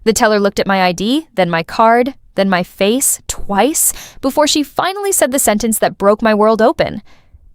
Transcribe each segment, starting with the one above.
The teller looked at my ID, then my card, then my face, twice, before she finally said the sentence that broke my world open.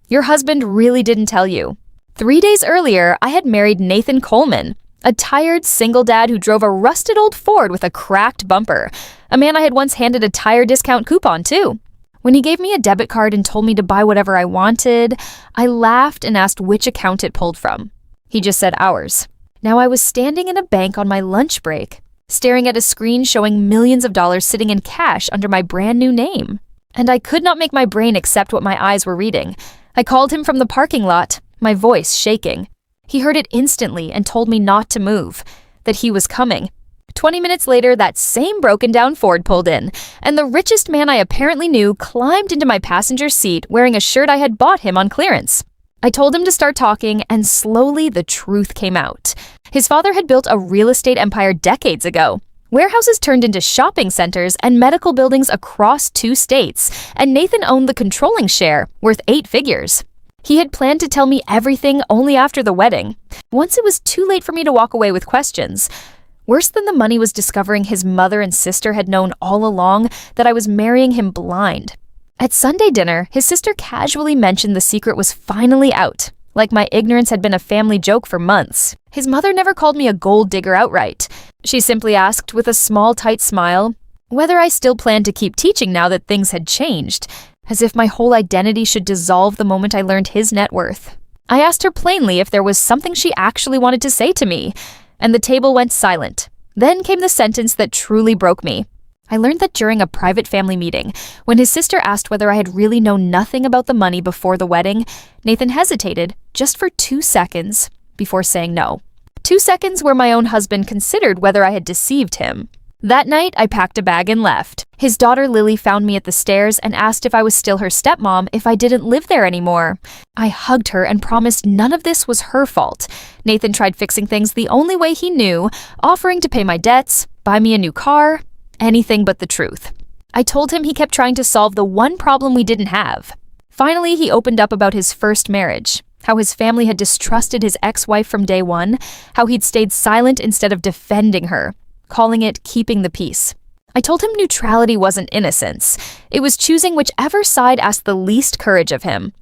"Your husband really didn't tell you." 3 days earlier, I had married Nathan Coleman, a tired single dad who drove a rusted old Ford with a cracked bumper, a man I had once handed a tire discount coupon to. When he gave me a debit card and told me to buy whatever I wanted, I laughed and asked which account it pulled from. He just said ours. Now I was standing in a bank on my lunch break, staring at a screen showing millions of dollars sitting in cash under my brand new name. And I could not make my brain accept what my eyes were reading. I called him from the parking lot, my voice shaking. He heard it instantly and told me not to move, that he was coming. 20 minutes later, that same broken-down Ford pulled in, and the richest man I apparently knew climbed into my passenger seat wearing a shirt I had bought him on clearance. I told him to start talking, and slowly the truth came out. His father had built a real estate empire decades ago. Warehouses turned into shopping centers and medical buildings across 2 states, and Nathan owned the controlling share, worth 8 figures. He had planned to tell me everything only after the wedding, once it was too late for me to walk away with questions. Worse than the money was discovering his mother and sister had known all along that I was marrying him blind. At Sunday dinner, his sister casually mentioned the secret was finally out, like my ignorance had been a family joke for months. His mother never called me a gold digger outright. She simply asked, with a small, tight smile, whether I still planned to keep teaching now that things had changed, as if my whole identity should dissolve the moment I learned his net worth. I asked her plainly if there was something she actually wanted to say to me, and the table went silent. Then came the sentence that truly broke me. I learned that during a private family meeting, when his sister asked whether I had really known nothing about the money before the wedding, Nathan hesitated just for 2 seconds before saying no. 2 seconds where my own husband considered whether I had deceived him. That night, I packed a bag and left. His daughter Lily found me at the stairs and asked if I was still her stepmom if I didn't live there anymore. I hugged her and promised none of this was her fault. Nathan tried fixing things the only way he knew, offering to pay my debts, buy me a new car, anything but the truth. I told him he kept trying to solve the one problem we didn't have. Finally, he opened up about his first marriage, how his family had distrusted his ex-wife from day one, how he'd stayed silent instead of defending her, calling it keeping the peace. I told him neutrality wasn't innocence. It was choosing whichever side asked the least courage of him.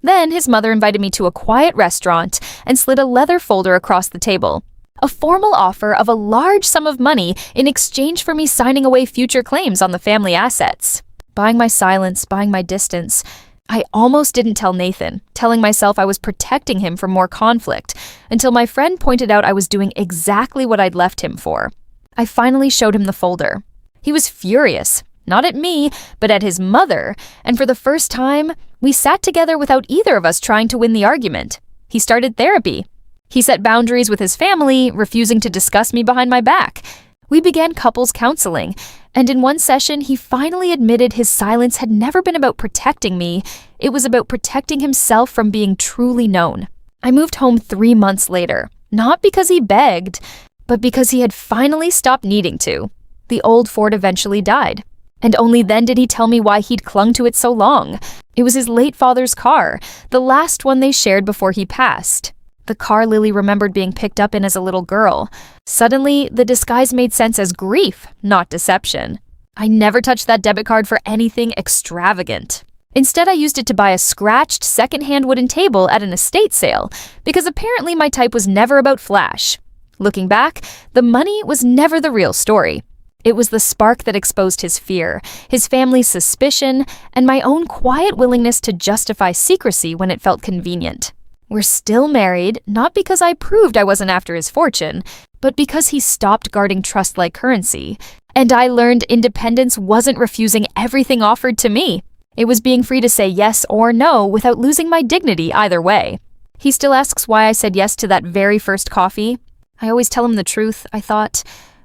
Then his mother invited me to a quiet restaurant and slid a leather folder across the table, a formal offer of a large sum of money in exchange for me signing away future claims on the family assets. Buying my silence, buying my distance. I almost didn't tell Nathan, telling myself I was protecting him from more conflict, until my friend pointed out I was doing exactly what I'd left him for. I finally showed him the folder. He was furious, not at me, but at his mother, and for the first time, we sat together without either of us trying to win the argument. He started therapy. He set boundaries with his family, refusing to discuss me behind my back. We began couples counseling, and in one session, he finally admitted his silence had never been about protecting me. It was about protecting himself from being truly known. I moved home 3 months later, not because he begged, but because he had finally stopped needing to. The old Ford eventually died, and only then did he tell me why he'd clung to it so long. It was his late father's car, the last one they shared before he passed. The car Lily remembered being picked up in as a little girl. Suddenly, the disguise made sense as grief, not deception. I never touched that debit card for anything extravagant. Instead, I used it to buy a scratched second-hand wooden table at an estate sale, because apparently my type was never about flash. Looking back, the money was never the real story. It was the spark that exposed his fear, his family's suspicion, and my own quiet willingness to justify secrecy when it felt convenient. We're still married, not because I proved I wasn't after his fortune, but because he stopped guarding trust like currency. And I learned independence wasn't refusing everything offered to me. It was being free to say yes or no without losing my dignity either way. He still asks why I said yes to that very first coffee. I always tell him the truth, I thought.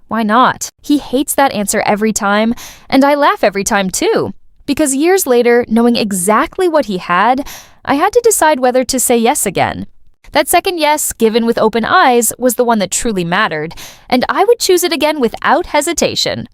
Why not? He hates that answer every time, and I laugh every time too. Because years later, knowing exactly what he had, I had to decide whether to say yes again. That second yes, given with open eyes, was the one that truly mattered, and I would choose it again without hesitation.